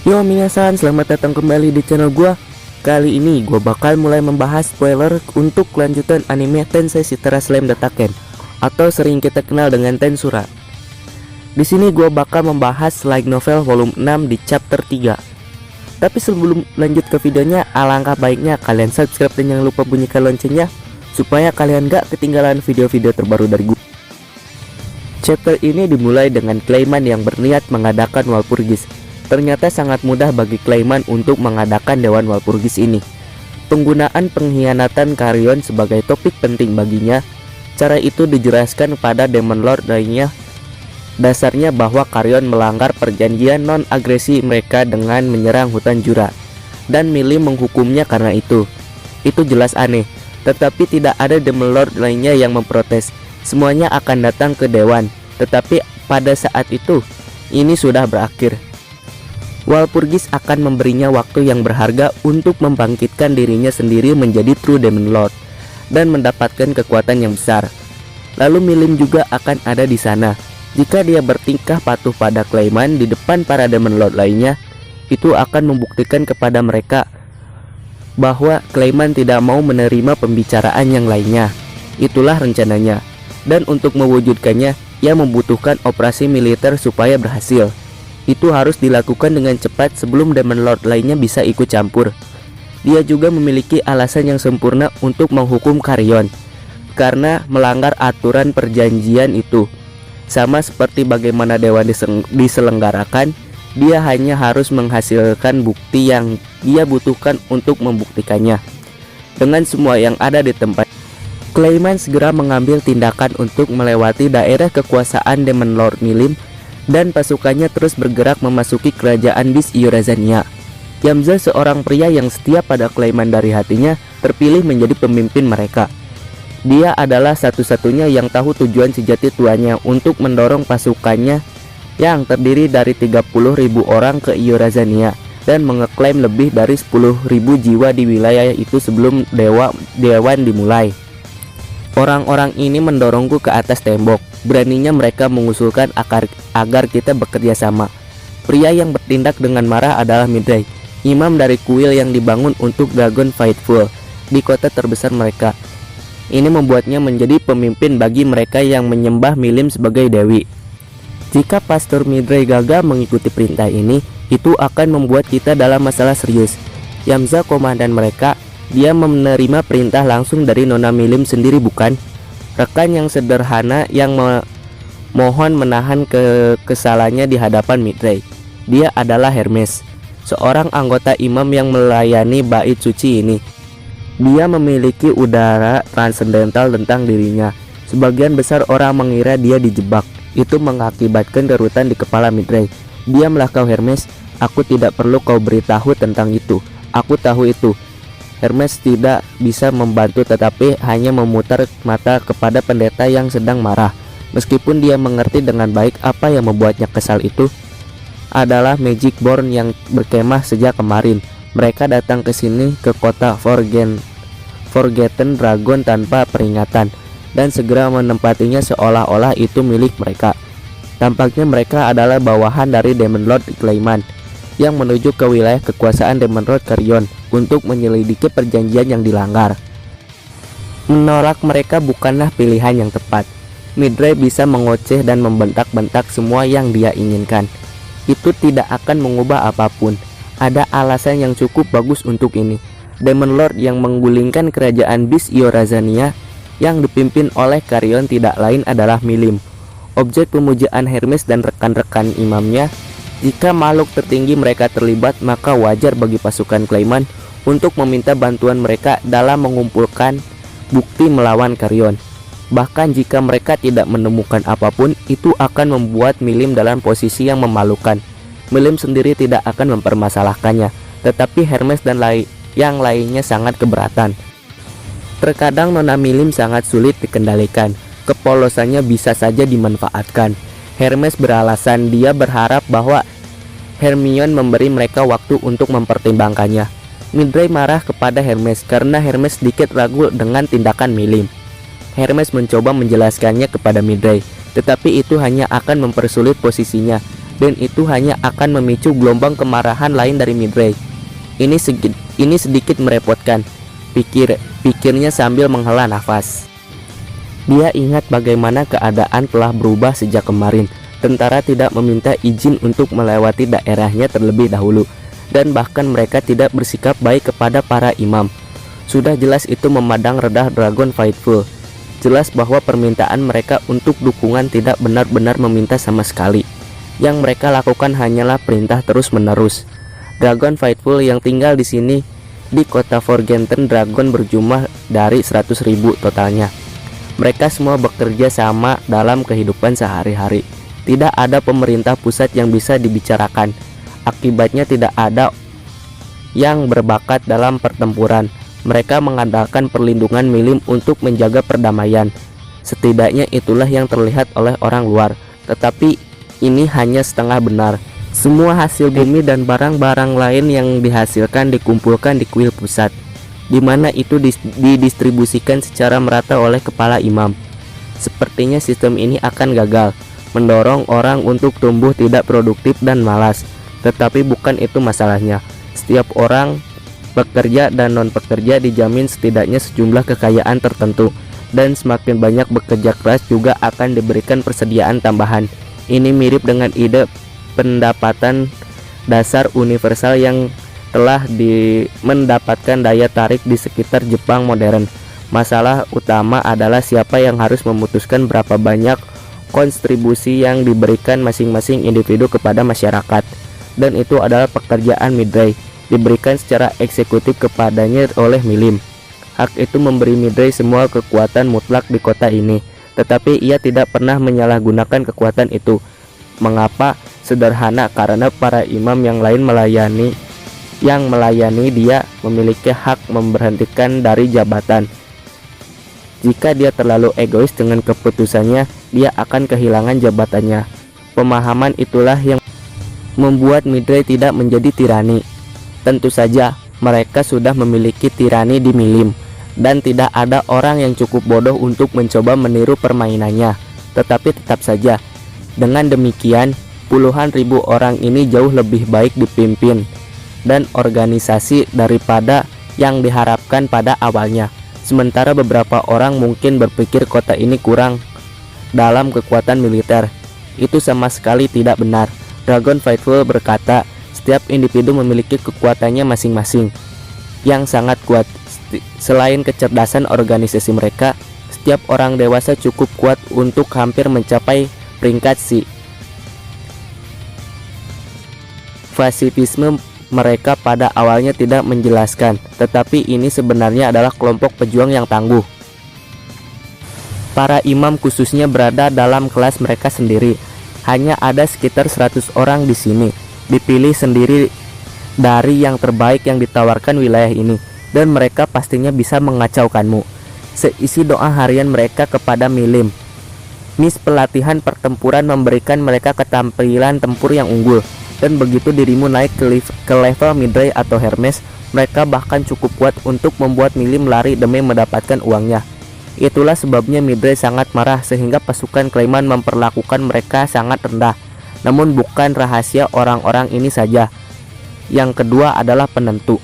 Yo minasan, selamat datang kembali di channel gua. Kali ini gua bakal mulai membahas spoiler untuk kelanjutan anime Tensei Shitara Slam Dataken atau sering kita kenal dengan Tensura. Di sini gua bakal membahas light novel volume 6 di chapter 3. Tapi sebelum lanjut ke videonya, alangkah baiknya kalian subscribe dan jangan lupa bunyikan loncengnya supaya kalian gak ketinggalan video-video terbaru dari gua. Chapter ini dimulai dengan Clayman yang berniat mengadakan Walpurgis. Ternyata sangat mudah bagi Clayman untuk mengadakan Dewan Walpurgis ini. Penggunaan pengkhianatan Carrion sebagai topik penting baginya. Cara itu dijelaskan pada Demon Lord lainnya. Dasarnya bahwa Carrion melanggar perjanjian non-agresi mereka dengan menyerang hutan Jura, dan Millie menghukumnya karena itu. Itu jelas aneh, tetapi tidak ada Demon Lord lainnya yang memprotes. Semuanya akan datang ke Dewan, tetapi pada saat itu, ini sudah berakhir. Walpurgis akan memberinya waktu yang berharga untuk membangkitkan dirinya sendiri menjadi True Demon Lord dan mendapatkan kekuatan yang besar. Lalu Milim juga akan ada di sana. Jika dia bertingkah patuh pada Clayman di depan para Demon Lord lainnya, itu akan membuktikan kepada mereka bahwa Clayman tidak mau menerima pembicaraan yang lainnya. Itulah rencananya, dan untuk mewujudkannya, ia membutuhkan operasi militer supaya berhasil. Itu harus dilakukan dengan cepat sebelum Demon Lord lainnya bisa ikut campur. Dia juga memiliki alasan yang sempurna untuk menghukum Carrion karena melanggar aturan perjanjian itu. Sama seperti bagaimana Dewan diselenggarakan, dia hanya harus menghasilkan bukti yang dia butuhkan untuk membuktikannya. Dengan semua yang ada di tempat, Clayman segera mengambil tindakan untuk melewati daerah kekuasaan Demon Lord Milim, dan pasukannya terus bergerak memasuki kerajaan Beast Iorazania. Yamza, seorang pria yang setia pada Clayman dari hatinya, terpilih menjadi pemimpin mereka. Dia adalah satu-satunya yang tahu tujuan sejati tuannya untuk mendorong pasukannya yang terdiri dari 30.000 orang ke Iorazania dan mengeklaim lebih dari 10.000 jiwa di wilayah itu sebelum Dewan dimulai. Orang-orang ini mendorongku ke atas tembok. Beraninya mereka mengusulkan agar kita bekerja sama. Pria yang bertindak dengan marah adalah Midray, imam dari kuil yang dibangun untuk Dragon Faithful di kota terbesar mereka. Ini membuatnya menjadi pemimpin bagi mereka yang menyembah Milim sebagai dewi. Jika Pastor Midray gagal mengikuti perintah ini, itu akan membuat kita dalam masalah serius. Yamza, komandan mereka, dia menerima perintah langsung dari Nona Milim sendiri, bukan? Rekan yang sederhana yang mohon menahan kesalahannya di hadapan Midray. Dia adalah Hermes, seorang anggota imam yang melayani bait suci ini. Dia memiliki udara transendental tentang dirinya. Sebagian besar orang mengira dia dijebak. Itu mengakibatkan kerutan di kepala Midray. Diamlah kau, Hermes. Aku tidak perlu kau beritahu tentang itu. Aku tahu itu. Hermes tidak bisa membantu tetapi hanya memutar mata kepada pendeta yang sedang marah. Meskipun dia mengerti dengan baik apa yang membuatnya kesal, itu adalah Magic Born yang berkemah sejak kemarin. Mereka datang ke sini ke kota Forgotten Dragon tanpa peringatan dan segera menempatinya seolah-olah itu milik mereka. Tampaknya mereka adalah bawahan dari Demon Lord Clayman yang menuju ke wilayah kekuasaan Demon Lord Carrion untuk menyelidiki perjanjian yang dilanggar. Menolak mereka bukanlah pilihan yang tepat. Midray bisa mengoceh dan membentak-bentak semua yang dia inginkan. Itu tidak akan mengubah apapun. Ada alasan yang cukup bagus untuk ini. Demon Lord yang menggulingkan kerajaan Beast Iorazania yang dipimpin oleh Carrion tidak lain adalah Milim, objek pemujaan Hermes dan rekan-rekan imamnya. Jika makhluk tertinggi mereka terlibat, maka wajar bagi pasukan Clayman untuk meminta bantuan mereka dalam mengumpulkan bukti melawan Carrion. Bahkan jika mereka tidak menemukan apapun, itu akan membuat Milim dalam posisi yang memalukan. Milim sendiri tidak akan mempermasalahkannya, tetapi Hermes dan yang lainnya sangat keberatan. Terkadang Nona Milim sangat sulit dikendalikan. Kepolosannya bisa saja dimanfaatkan. Hermes beralasan dia berharap bahwa Hermione memberi mereka waktu untuk mempertimbangkannya. Midray marah kepada Hermes karena Hermes sedikit ragu dengan tindakan Milim. Hermes mencoba menjelaskannya kepada Midray, tetapi itu hanya akan mempersulit posisinya dan itu hanya akan memicu gelombang kemarahan lain dari Midray. Ini sedikit merepotkan, pikirnya sambil menghela nafas. Dia ingat bagaimana keadaan telah berubah sejak kemarin. Tentara tidak meminta izin untuk melewati daerahnya terlebih dahulu, dan bahkan mereka tidak bersikap baik kepada para imam. Sudah jelas itu memadang redah Dragon Faithful. Jelas bahwa permintaan mereka untuk dukungan tidak benar-benar meminta sama sekali. Yang mereka lakukan hanyalah perintah terus-menerus. Dragon Faithful yang tinggal di sini di kota Forgotten Dragon berjumlah dari 100.000 totalnya. Mereka semua bekerja sama dalam kehidupan sehari-hari. Tidak ada pemerintah pusat yang bisa dibicarakan. Akibatnya tidak ada yang berbakat dalam pertempuran. Mereka mengandalkan perlindungan milim untuk menjaga perdamaian. Setidaknya itulah yang terlihat oleh orang luar. Tetapi ini hanya setengah benar. Semua hasil bumi dan barang-barang lain yang dihasilkan dikumpulkan di kuil pusat, di mana itu didistribusikan secara merata oleh kepala imam. Sepertinya sistem ini akan gagal, mendorong orang untuk tumbuh tidak produktif dan malas. Tetapi bukan itu masalahnya. Setiap orang pekerja dan non-pekerja dijamin setidaknya sejumlah kekayaan tertentu, dan semakin banyak bekerja keras juga akan diberikan persediaan tambahan. Ini mirip dengan ide pendapatan dasar universal yang telah mendapatkan daya tarik di sekitar Jepang modern. Masalah utama adalah siapa yang harus memutuskan berapa banyak kontribusi yang diberikan masing-masing individu kepada masyarakat, dan itu adalah pekerjaan Midray, diberikan secara eksekutif kepadanya oleh Milim. Hak itu memberi Midray semua kekuatan mutlak di kota ini, tetapi ia tidak pernah menyalahgunakan kekuatan itu. Mengapa? Sederhana, karena para imam yang lain melayani dia memiliki hak memberhentikan dari jabatan. Jika dia terlalu egois dengan keputusannya, dia akan kehilangan jabatannya. Pemahaman itulah yang membuat Midray tidak menjadi tirani. Tentu saja mereka sudah memiliki tirani di Milim, dan tidak ada orang yang cukup bodoh untuk mencoba meniru permainannya. Tetapi tetap saja, dengan demikian puluhan ribu orang ini jauh lebih baik dipimpin dan organisasi daripada yang diharapkan pada awalnya. Sementara beberapa orang mungkin berpikir kota ini kurang dalam kekuatan militer. Itu sama sekali tidak benar. Dragon Faithful berkata, setiap individu memiliki kekuatannya masing-masing yang sangat kuat. Selain kecerdasan organisasi mereka, setiap orang dewasa cukup kuat untuk hampir mencapai peringkat C. Pasifisme mereka pada awalnya tidak menjelaskan, tetapi ini sebenarnya adalah kelompok pejuang yang tangguh. Para imam khususnya berada dalam kelas mereka sendiri. Hanya ada sekitar 100 orang di sini, dipilih sendiri dari yang terbaik yang ditawarkan wilayah ini, dan mereka pastinya bisa mengacaukanmu. Seisi doa harian mereka kepada Milim. Mis pelatihan pertempuran memberikan mereka ketampilan tempur yang unggul. Dan begitu dirimu naik ke level Midray atau Hermes, mereka bahkan cukup kuat untuk membuat Milim lari demi mendapatkan uangnya. Itulah sebabnya Midray sangat marah sehingga pasukan Clayman memperlakukan mereka sangat rendah. Namun bukan rahasia orang-orang ini saja. Yang kedua adalah penentu.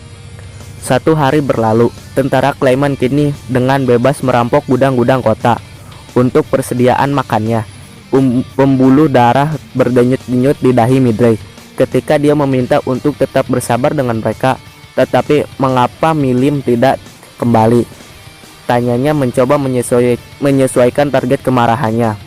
Satu hari berlalu, tentara Clayman kini dengan bebas merampok gudang-gudang kota untuk persediaan makannya. Pembuluh darah berdenyut-denyut di dahi Midray ketika dia meminta untuk tetap bersabar dengan mereka. Tetapi mengapa Milim tidak kembali? Tanyanya mencoba menyesuaikan target kemarahannya.